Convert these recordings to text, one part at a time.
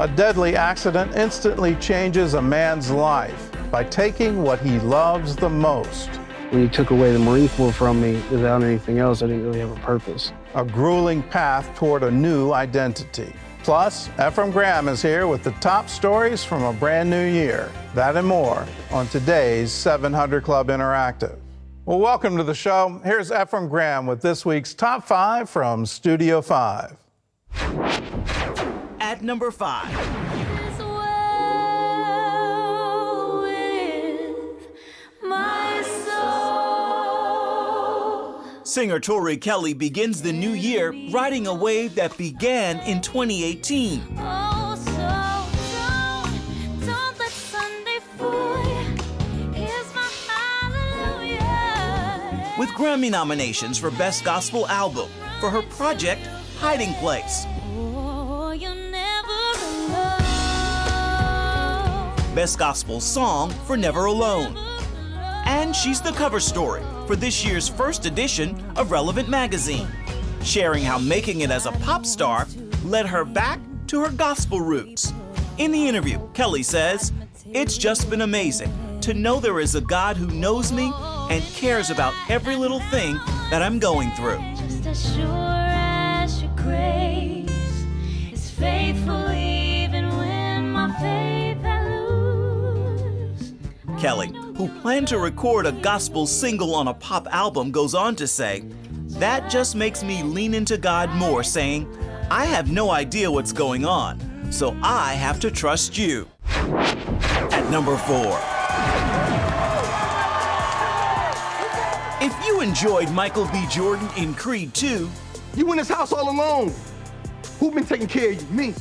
A deadly accident instantly changes a man's life by taking what he loves the most. When you took away the Marine Corps from me without anything else, I didn't really have a purpose. A grueling path toward a new identity. Plus, Ephraim Graham is here with the top stories from a brand new year. That and more on today's 700 Club Interactive. Well, welcome to the show. Here's Ephraim Graham with this week's Top 5 from Studio 5. At number 5. Singer Tori Kelly begins the new year riding a wave that began in 2018. With Grammy nominations for Best Gospel Album for her project, Hiding Place. Best Gospel Song for Never Alone. And she's the cover story for this year's first edition of Relevant Magazine, sharing how making it as a pop star led her back to her gospel roots. In the interview, Kelly says, "It's just been amazing to know there is a God who knows me and cares about every little thing that I'm going through." Just as sure as your grace is faithful even when my faith I lose. Kelly, who planned to record a gospel single on a pop album, goes on to say, "That just makes me lean into God more, saying, I have no idea what's going on, so I have to trust you." At number 4. If you enjoyed Michael B. Jordan in Creed 2, You in this house all alone. Who been taking care of you? Me.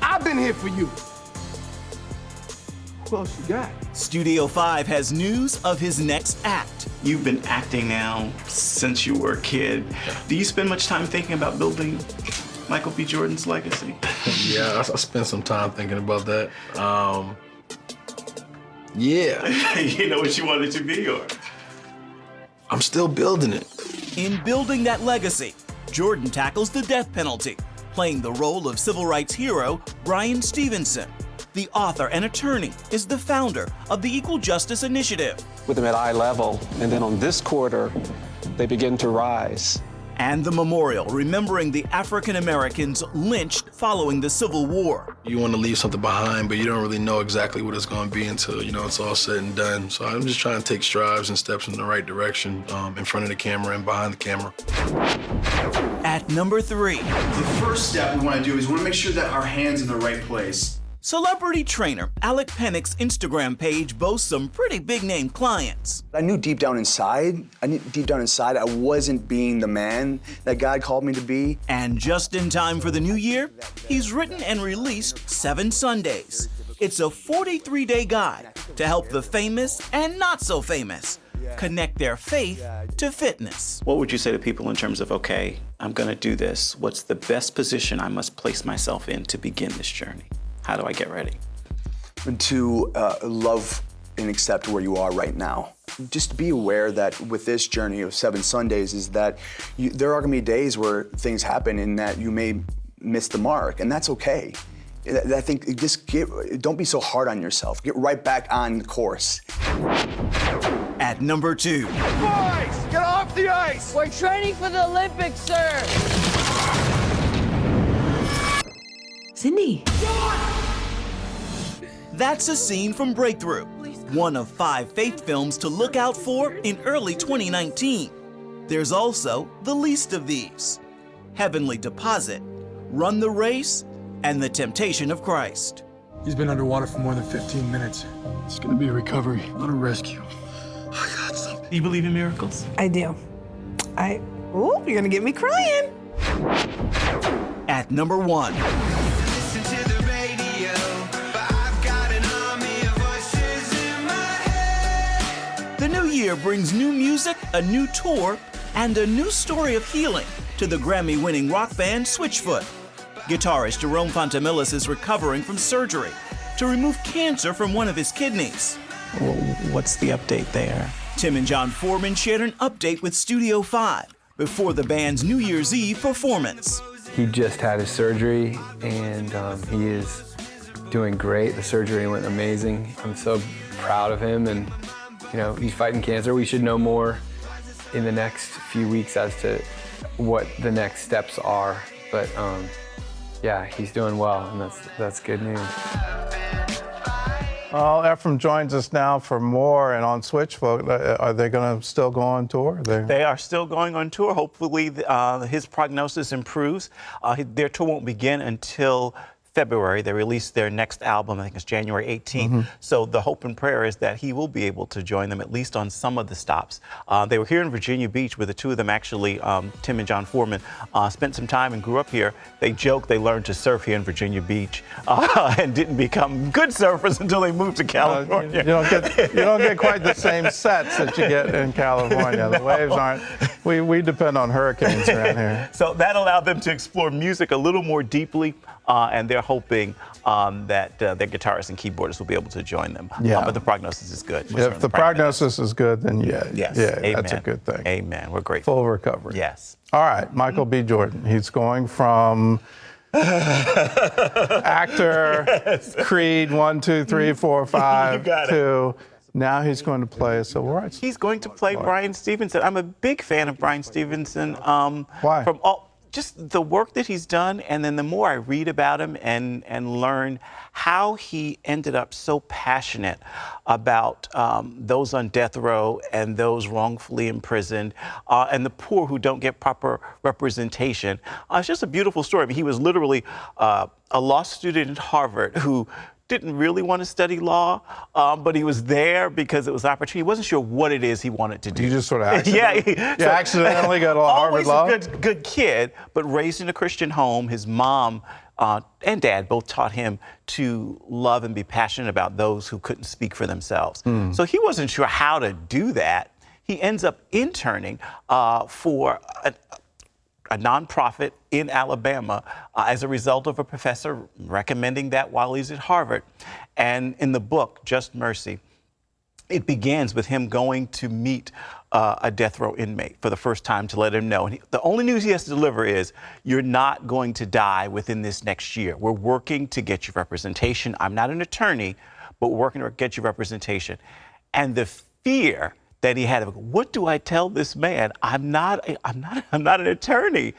I've been here for you. Who else you got? Studio 5 has news of his next act. You've been acting now since you were a kid. Do you spend much time thinking about building Michael B. Jordan's legacy? Yeah, I spent some time thinking about that. Yeah. You know what you want it to be, or? I'm still building it. In building that legacy, Jordan tackles the death penalty, playing the role of civil rights hero Bryan Stevenson. The author and attorney is the founder of the Equal Justice Initiative. With them at eye level, and then on this quarter, they begin to rise. And the memorial remembering the African Americans lynched following the Civil War. You want to leave something behind, but you don't really know exactly what it's going to be until, it's all said and done. So I'm just trying to take strides and steps in the right direction in front of the camera and behind the camera. At number 3. The first step we want to do is we want to make sure that our hand's in the right place. Celebrity trainer Alec Pennick's Instagram page boasts some pretty big-name clients. I knew deep down inside I wasn't being the man that God called me to be. And just in time for the new year, he's written and released 7 Sundays. It's a 43-day guide to help the famous and not so famous connect their faith to fitness. What would you say to people in terms of, okay, I'm gonna do this. What's the best position I must place myself in to begin this journey? How do I get ready? To love and accept where you are right now. Just be aware that with this journey of 7 Sundays is that there are gonna be days where things happen and that you may miss the mark, and that's okay. I think don't be so hard on yourself. Get right back on course. At number 2. Boys, get off the ice! We're training for the Olympics, sir. Cindy. That's a scene from Breakthrough, one of 5 faith films to look out for in early 2019. There's also the least of these: Heavenly Deposit, Run the Race, and The Temptation of Christ. He's been underwater for more than 15 minutes. It's gonna be a recovery, not a rescue. I got something. Do you believe in miracles? I do. Ooh, you're gonna get me crying. At number 1. The new year brings new music, a new tour, and a new story of healing to the Grammy-winning rock band Switchfoot. Guitarist Jerome Fontamillis is recovering from surgery to remove cancer from one of his kidneys. Well, what's the update there? Tim and John Foreman shared an update with Studio 5 before the band's New Year's Eve performance. He just had his surgery, and he is doing great. The surgery went amazing. I'm so proud of him, and he's fighting cancer. We should know more in the next few weeks as to what the next steps are. But yeah, he's doing well, and that's good news. Well, Ephraim joins us now for more, and on Switchfoot, are they going to still go on tour? They are still going on tour. Hopefully, his prognosis improves. Their tour won't begin until February. They released their next album, I think it's January 18th. So the hope and prayer is that he will be able to join them at least on some of the stops. They were here in Virginia Beach where the two of them actually, Tim and John Foreman, spent some time and grew up here. They joke they learned to surf here in Virginia Beach and didn't become good surfers until they moved to California. You don't get quite the same sets that you get in California. The waves aren't. We depend on hurricanes around here. So that allowed them to explore music a little more deeply. And they're hoping that their guitarists and keyboardists will be able to join them. Yeah. But the prognosis is good. If the prognosis is good, then yes. yeah, that's a good thing. Amen. We're grateful. Full recovery. Yes. All right, Michael B. Jordan. He's going from actor, Creed 1, 2, 3, 4, 5 to now he's going to play a civil rights. He's going to play Bryan Stevenson. I'm a big fan of Bryan Stevenson. Why? Just the work that he's done, and then the more I read about him and learn how he ended up so passionate about those on death row and those wrongfully imprisoned and the poor who don't get proper representation. It's just a beautiful story. I mean, he was literally a law student at Harvard who didn't really want to study law, but he was there because it was an opportunity. He wasn't sure what it is he wanted to do. You just sort of accidentally got a Harvard Law? Always a good kid, but raised in a Christian home. His mom and dad both taught him to love and be passionate about those who couldn't speak for themselves. So he wasn't sure how to do that. He ends up interning for a nonprofit in Alabama as a result of a professor recommending that while he's at Harvard. And in the book, Just Mercy, it begins with him going to meet a death row inmate for the first time to let him know. And the only news he has to deliver is, you're not going to die within this next year. We're working to get you representation. I'm not an attorney, but we're working to get you representation. And the fear that he had of, what do I tell this man? I'm not an attorney.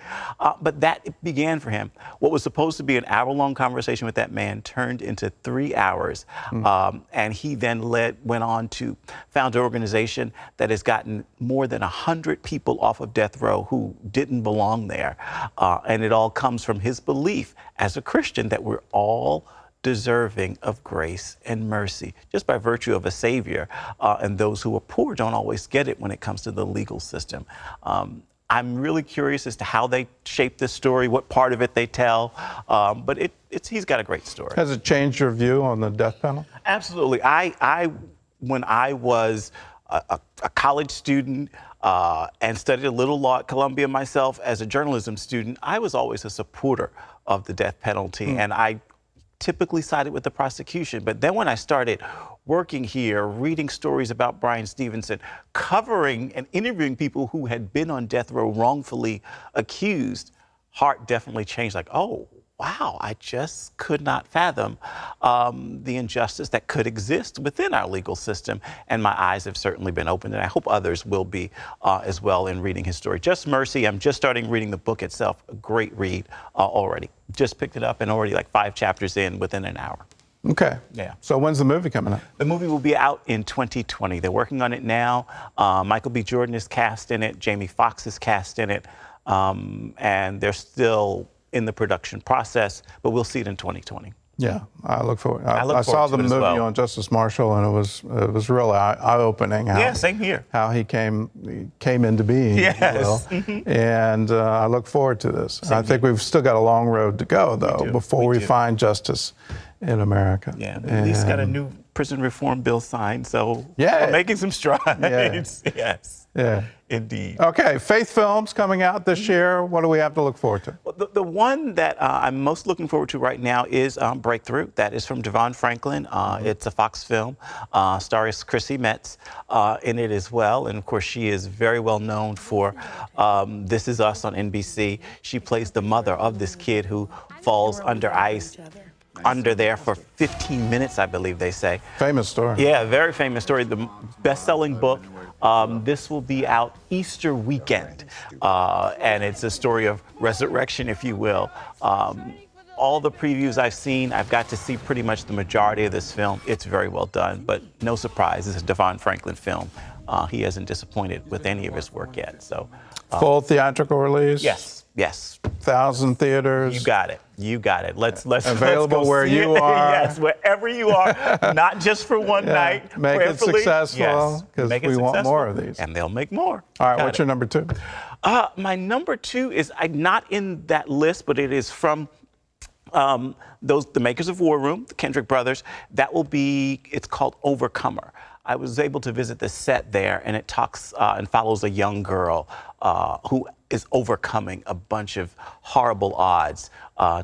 But that began for him. What was supposed to be an hour-long conversation with that man turned into 3 hours. And he then went on to found an organization that has gotten more than 100 people off of death row who didn't belong there. And it all comes from his belief as a Christian that we're all deserving of grace and mercy just by virtue of a Savior. And those who are poor don't always get it when it comes to the legal system. I'm really curious as to how they shape this story, what part of it they tell, but he's got a great story. Has it changed your view on the death penalty? Absolutely. When I was a college student and studied a little law at Columbia myself as a journalism student, I was always a supporter of the death penalty, and I typically sided with the prosecution. But then when I started working here, reading stories about Bryan Stevenson, covering and interviewing people who had been on death row wrongfully accused, heart definitely changed. Like, oh, wow, I just could not fathom the injustice that could exist within our legal system. And my eyes have certainly been opened, and I hope others will be as well in reading his story. Just Mercy, I'm just starting reading the book itself. A great read already. Just picked it up and already like 5 chapters in within an hour. Okay. Yeah. So when's the movie coming out? The movie will be out in 2020. They're working on it now. Michael B. Jordan is cast in it. Jamie Foxx is cast in it. And they're still in the production process, but we'll see it in 2020. Yeah, I look forward. I saw the movie on Justice Marshall, and it was really eye-opening. Yeah, same here. How he came into being. Yes. And I look forward to this. I think we've still got a long road to go, though, before we find justice in America. Yeah, we at least got a new prison reform bill signed, so Yeah. we're making some strides. Yeah. Yes, Yeah. indeed. Okay, Faith Films coming out this year. What do we have to look forward to? Well, the one that I'm most looking forward to right now is Breakthrough. That is from Devon Franklin. It's a Fox film. Stars Chrissy Metz in it as well. And of course, she is very well known for This Is Us on NBC. She plays the mother of this kid who falls under ice under there for 15 minutes, I believe they say. Famous story. Yeah, very famous story. The best-selling book. This will be out Easter weekend, and it's a story of resurrection, if you will. All the previews I've seen, I've got to see pretty much the majority of this film. It's very well done, but no surprise, it's a Devon Franklin film. He hasn't disappointed with any of his work yet. So, Full theatrical release? Yes, yes. 1,000 theaters? You got it. You got it. Let's Available go where see you it. are. Yes, wherever you are. Not just for one night. Make it prayerfully. successful, because Make it we want successful, more of these. and they'll make more. All right, Got what's it. your number 2? My number 2 is not in that list, but it is from the makers of War Room, the Kendrick brothers. That will be, it's called Overcomer. I was able to visit the set there, and it talks and follows a young girl who is overcoming a bunch of horrible odds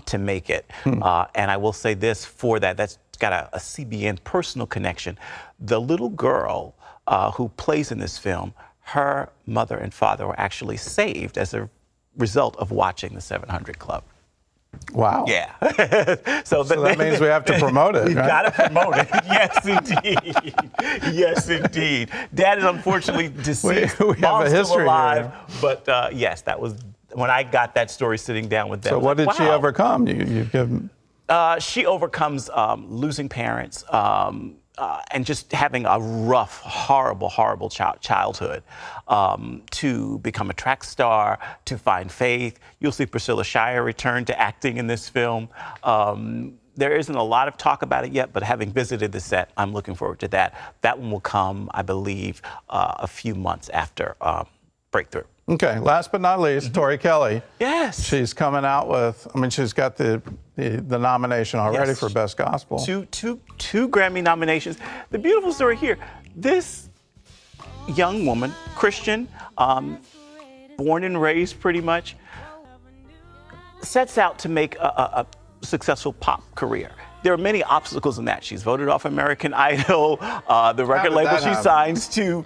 to make it. And I will say this for that's got a CBN personal connection. The little girl who plays in this film, her mother and father were actually saved as a result of watching the 700 Club. Wow. Yeah. So that means we have to promote it, We've right? got to promote it. Yes, indeed. Yes, indeed. Dad is unfortunately deceased. We have Mom's a still history alive, here. but yes, that was when I got that story sitting down with them. So I was what did like, she wow. overcome? You've given... She overcomes losing parents and just having a rough, horrible childhood to become a track star, to find faith. You'll see Priscilla Shire return to acting in this film. There isn't a lot of talk about it yet, but having visited the set, I'm looking forward to that. That one will come, I believe, a few months after Breakthrough. Okay, last but not least, Tori Kelly. Yes. She's coming out with, she's got the nomination already Yes. for Best Gospel. Two Grammy nominations. The beautiful story here, this young woman, Christian, born and raised pretty much, sets out to make a successful pop career. There are many obstacles in that. She's voted off American Idol. The record did label that she happen? signs to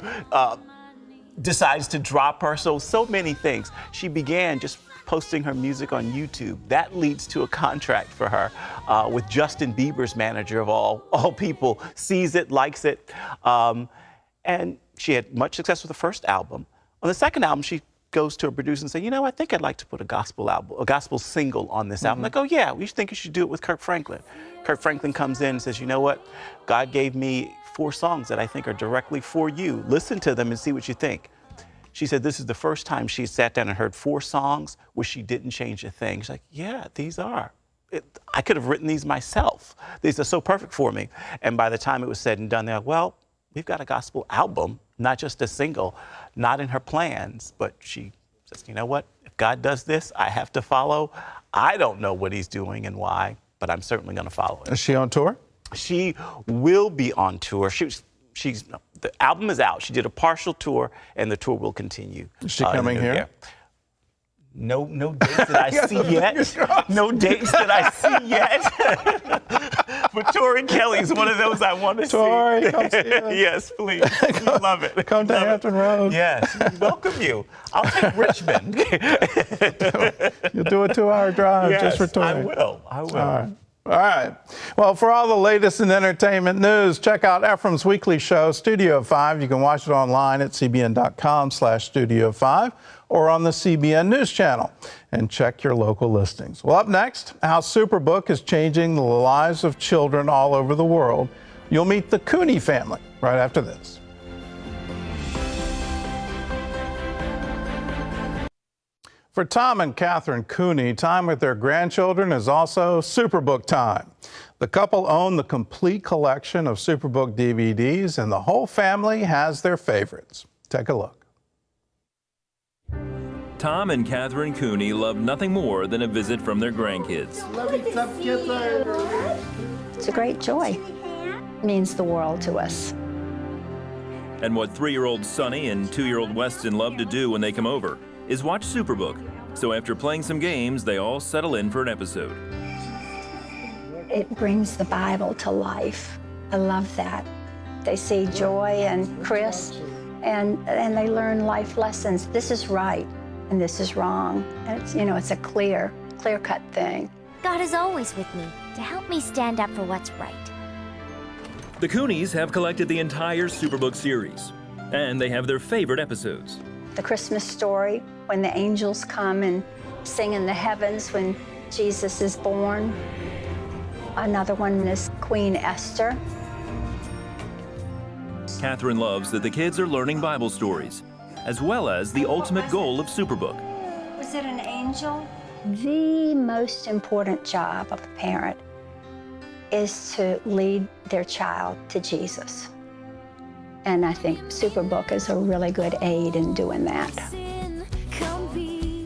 decides to drop her. So many things. She began just posting her music on YouTube. That leads to a contract for her with Justin Bieber's manager of all people, sees it, likes it. And she had much success with the first album. On the second album, she goes to a producer and says, I think I'd like to put a gospel single on this album. Like, oh yeah, we think you should do it with Kirk Franklin. Kirk Franklin comes in and says, you know what? God gave me 4 songs that I think are directly for you. Listen to them and see what you think. She said this is the first time she sat down and heard 4 songs where she didn't change a thing. She's like, yeah, these are. I could have written these myself. These are so perfect for me. And by the time it was said and done, they're like, well, we've got a gospel album, not just a single, not in her plans, but she says, you know what? If God does this, I have to follow. I don't know what he's doing and why, but I'm certainly going to follow it. Is she on tour? She will be on tour. The album is out. She did a partial tour, and the tour will continue. Is she coming in the new here? year. No dates that I see yet. No dates that I see yet. But Tori Kelly is one of those I want to see. Tori, come see us. Yes, please. Love it. Come to Love it. Hampton Road. Yes, welcome you. I'll take Richmond. You'll do a 2-hour drive just for Tori. I will. All right. Well, for all the latest in entertainment news, check out Ephraim's weekly show, Studio 5. You can watch it online at cbn.com/Studio5 or on the CBN News Channel. And check your local listings. Well, up next, how Superbook is changing the lives of children all over the world. You'll meet the Cooney family right after this. For Tom and Catherine Cooney, time with their grandchildren is also Superbook time. The couple own the complete collection of Superbook DVDs, and the whole family has their favorites. Take a look. Tom and Catherine Cooney love nothing more than a visit from their grandkids. It's a great joy. means the world to us. And what 3-year-old Sonny and 2-year-old Weston love to do when they come over is watch Superbook. So after playing some games, they all settle in for an episode. It brings the Bible to life. I love that. They see Joy and Chris, and they learn life lessons. This is right, and this is wrong. And it's, it's a clear-cut thing. God is always with me to help me stand up for what's right. The Coonies have collected the entire Superbook series, and they have their favorite episodes. The Christmas story, when the angels come and sing in the heavens when Jesus is born. Another one is Queen Esther. Catherine loves that the kids are learning Bible stories, as well as the ultimate goal of Superbook. Was it an angel? The most important job of a parent is to lead their child to Jesus. And I think Superbook is a really good aid in doing that.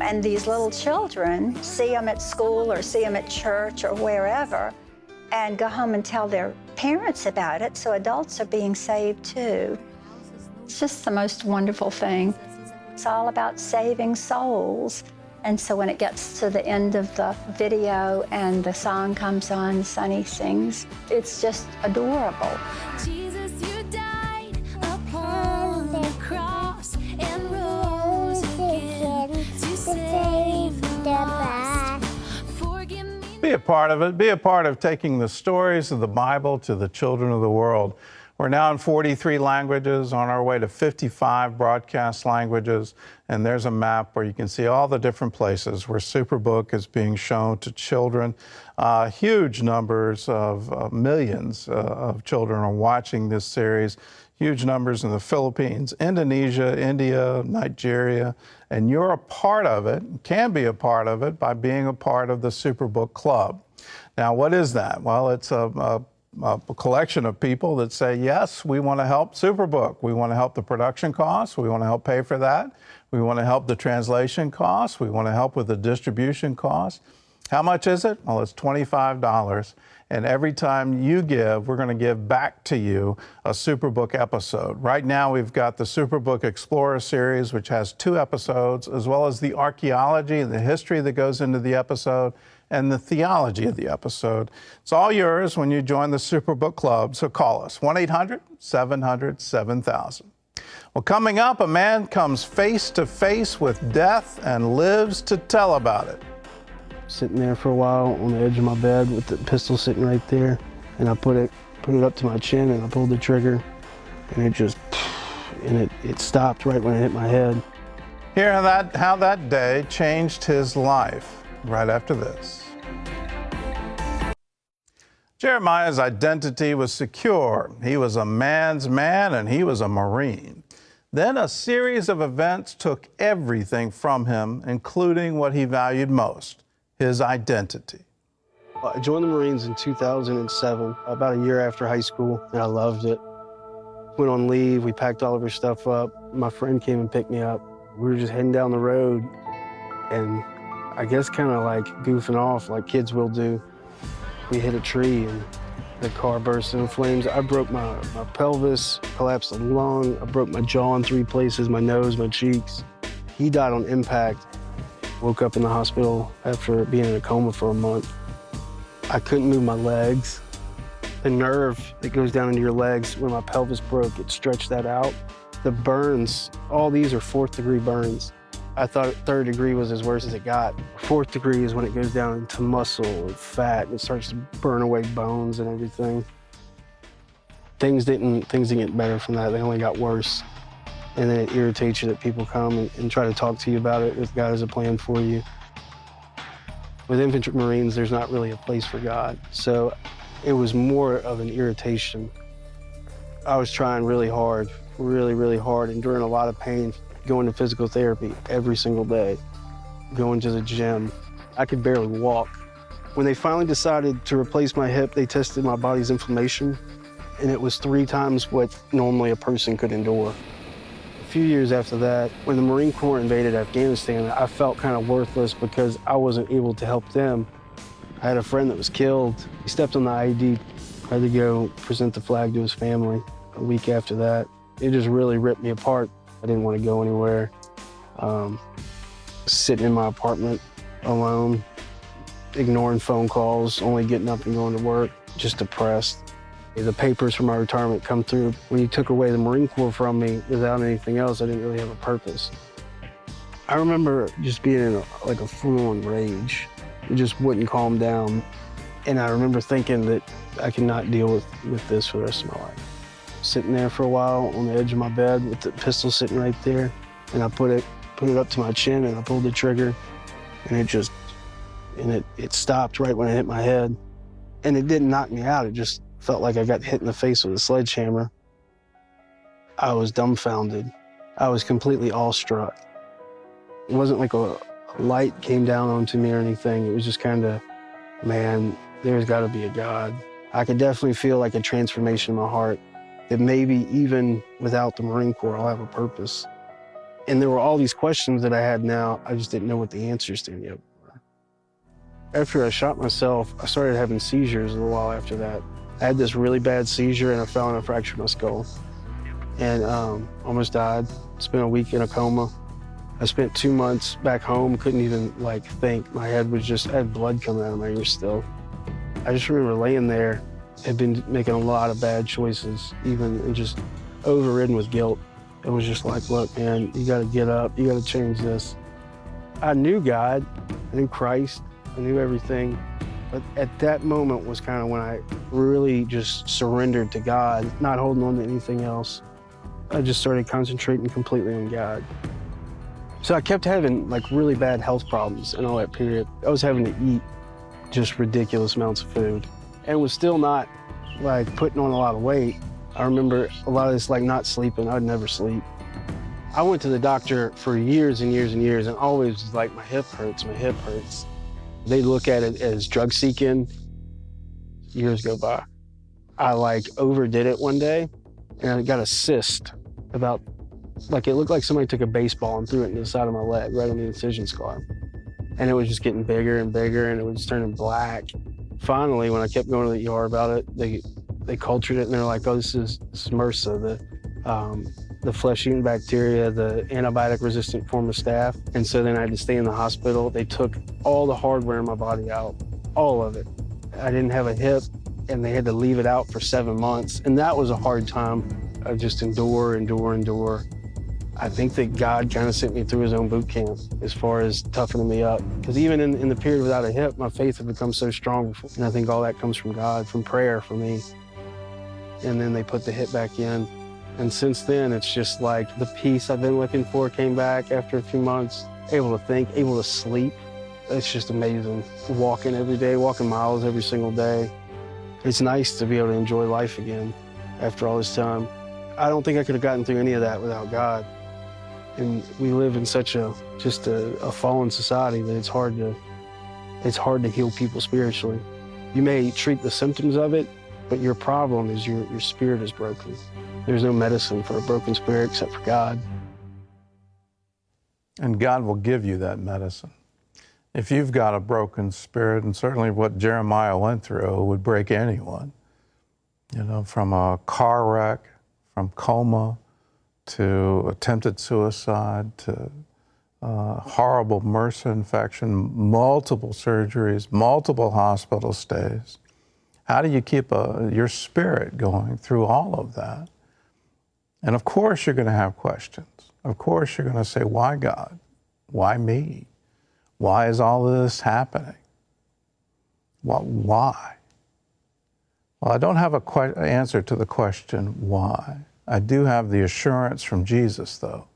And these little children see them at school or see them at church or wherever and go home and tell their parents about it, so adults are being saved too. It's just the most wonderful thing. It's all about saving souls. And so when it gets to the end of the video and the song comes on, Sonny sings, it's just adorable. Jesus, you died upon the cross and rose again to save the lost. Forgive me. Be a part of it. Be a part of taking the stories of the Bible to the children of the world. We're now in 43 languages, on our way to 55 broadcast languages, and there's a map where you can see all the different places where Superbook is being shown to children. Huge numbers of millions of children are watching this series. Huge numbers in the Philippines, Indonesia, India, Nigeria, and you're a part of it, can be a part of it by being a part of the Superbook Club. Now, what is that? Well, it's a collection of people that say, yes, we want to help Superbook. We want to help the production costs. We want to help pay for that. We want to help the translation costs. We want to help with the distribution costs. How much is it? Well, it's $25. And every time you give, we're going to give back to you a Superbook episode. Right now, we've got the Superbook Explorer series, which has 2 episodes, as well as the archaeology and the history that goes into the episode, and the theology of the episode. It's all yours when you join the Superbook Club, so call us, 1-800-700-7000. Well, coming up, a man comes face to face with death and lives to tell about it. Sitting there for a while on the edge of my bed with the pistol sitting right there, and I put it up to my chin and I pulled the trigger, and it just, and it stopped right when it hit my head. Hear how that day changed his life right after this. Jeremiah's identity was secure. He was a man's man and he was a Marine. Then a series of events took everything from him, including what he valued most, his identity. I joined the Marines in 2007, about a year after high school, and I loved it. Went on leave, we packed all of our stuff up. My friend came and picked me up. We were just heading down the road, and I guess kind of like goofing off like kids will do. We hit a tree and the car burst into flames. I broke my pelvis, collapsed a lung. I broke my jaw in 3 places, my nose, my cheeks. He died on impact. Woke up in the hospital after being in a coma for a month. I couldn't move my legs. The nerve that goes down into your legs, when my pelvis broke, it stretched that out. The burns, all these are 4th degree burns. I thought 3rd degree was as worse as it got. 4th degree is when it goes down into muscle and fat and it starts to burn away bones and everything. Things didn't get better from that, they only got worse. And then it irritates you that people come and try to talk to you about it if God has a plan for you. With infantry Marines, there's not really a place for God. So it was more of an irritation. I was trying really hard, really hard, enduring a lot of pain, going to physical therapy every single day, going to the gym. I could barely walk. When they finally decided to replace my hip, they tested my body's inflammation, and it was 3 times what normally a person could endure. A few years after that, when the Marine Corps invaded Afghanistan, I felt kind of worthless because I wasn't able to help them. I had a friend that was killed. He stepped on the IED I had to go present the flag to his family a week after that. It just really ripped me apart. I didn't want to go anywhere. Sitting in my apartment alone, ignoring phone calls, only getting up and going to work, just depressed. The papers for my retirement come through. When you took away the Marine Corps from me without anything else, I didn't really have a purpose. I remember just being in a full-on rage. It just wouldn't calm down. And I remember thinking that I could not deal with this for the rest of my life. Sitting there for a while on the edge of my bed with the pistol sitting right there, and I put it up to my chin and I pulled the trigger, and it stopped right when it hit my head. And it didn't knock me out, it just felt like I got hit in the face with a sledgehammer. I was dumbfounded. I was completely awestruck. It wasn't like a light came down onto me or anything. It was just kind of, man, there's got to be a God. I could definitely feel like a transformation in my heart, that maybe even without the Marine Corps, I'll have a purpose. And there were all these questions that I had now. I just didn't know what the answers to any of them were. After I shot myself, I started having seizures a little while after that. I had this really bad seizure and I fell and I fractured my skull. And almost died. Spent a week in a coma. I spent 2 months back home, couldn't even think. My head was just, I had blood coming out of my ears still. I just remember laying there, had been making a lot of bad choices, even, and just overridden with guilt. It was just like, look, man, you gotta get up, you gotta change this. I knew God, I knew Christ, I knew everything, but at that moment was kind of when I really just surrendered to God, not holding on to anything else. I just started concentrating completely on God. So I kept having really bad health problems in all that period. I was having to eat just ridiculous amounts of food and was still not putting on a lot of weight. I remember a lot of this not sleeping. I would never sleep. I went to the doctor for years and years and years and always was like, my hip hurts, my hip hurts. They look at it as drug seeking. Years go by. I overdid it one day and I got a cyst about, it looked like somebody took a baseball and threw it into the side of my leg, right on the incision scar. And it was just getting bigger and bigger and it was turning black. Finally, when I kept going to the ER about it, they cultured it and they're like, oh, this is MRSA, the flesh-eating bacteria, the antibiotic-resistant form of staph. And so then I had to stay in the hospital. They took all the hardware in my body out, all of it. I didn't have a hip and they had to leave it out for 7 months. And that was a hard time. I just endure. I think that God kind of sent me through his own boot camp as far as toughening me up. Because even in the period without a hip, my faith had become so strong. And I think all that comes from God, from prayer for me. And then they put the hip back in. And since then, it's just the peace I've been looking for came back after a few months. Able to think, able to sleep. It's just amazing. Walking every day, walking miles every single day. It's nice to be able to enjoy life again after all this time. I don't think I could have gotten through any of that without God. And we live in such a fallen society that it's hard to heal people spiritually. You may treat the symptoms of it, but your problem is your spirit is broken. There's no medicine for a broken spirit except for God. And God will give you that medicine. If you've got a broken spirit, and certainly what Jeremiah went through would break anyone, from a car wreck, from coma, to attempted suicide, to horrible MRSA infection, multiple surgeries, multiple hospital stays. How do you keep your spirit going through all of that? And of course you're going to have questions. Of course you're going to say, why God? Why me? Why is all of this happening? Why? Well, I don't have an answer to the question why. I do have the assurance from Jesus, though.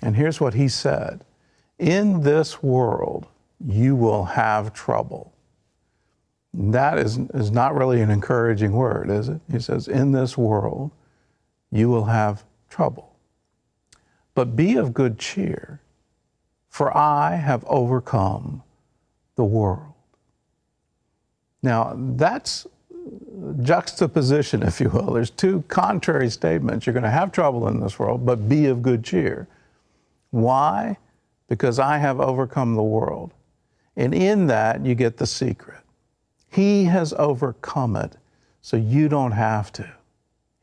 And here's what he said. In this world, you will have trouble. That is not really an encouraging word, is it? He says, in this world, you will have trouble. But be of good cheer, for I have overcome the world. Now, that's juxtaposition, if you will. There's two contrary statements. You're going to have trouble in this world, but be of good cheer. Why? Because I have overcome the world. And in that, you get the secret. He has overcome it so you don't have to.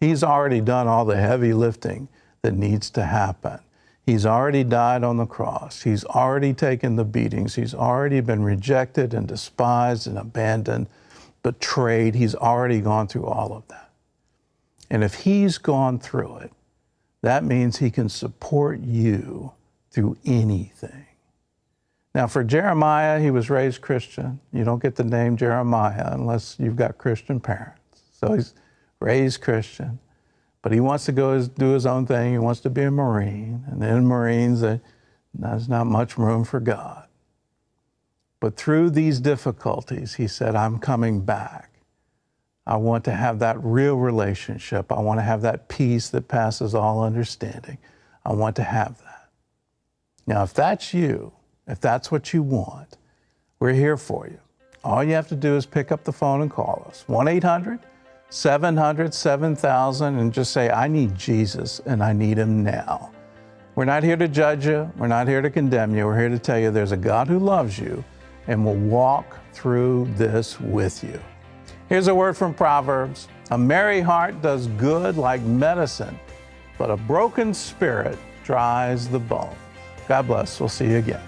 He's already done all the heavy lifting that needs to happen. He's already died on the cross. He's already taken the beatings. He's already been rejected and despised and abandoned, betrayed. He's already gone through all of that. And if he's gone through it, that means he can support you through anything. Now, for Jeremiah, he was raised Christian. You don't get the name Jeremiah unless you've got Christian parents. So he's raised Christian, but he wants to go do his own thing. He wants to be a Marine. And in Marines, there's not much room for God. But through these difficulties, he said, I'm coming back. I want to have that real relationship. I want to have that peace that passes all understanding. I want to have that. Now, if that's you, if that's what you want, we're here for you. All you have to do is pick up the phone and call us. 1-800-700-7000 and just say, I need Jesus and I need him now. We're not here to judge you. We're not here to condemn you. We're here to tell you there's a God who loves you and will walk through this with you. Here's a word from Proverbs. A merry heart does good like medicine, but a broken spirit dries the bones. God bless. We'll see you again.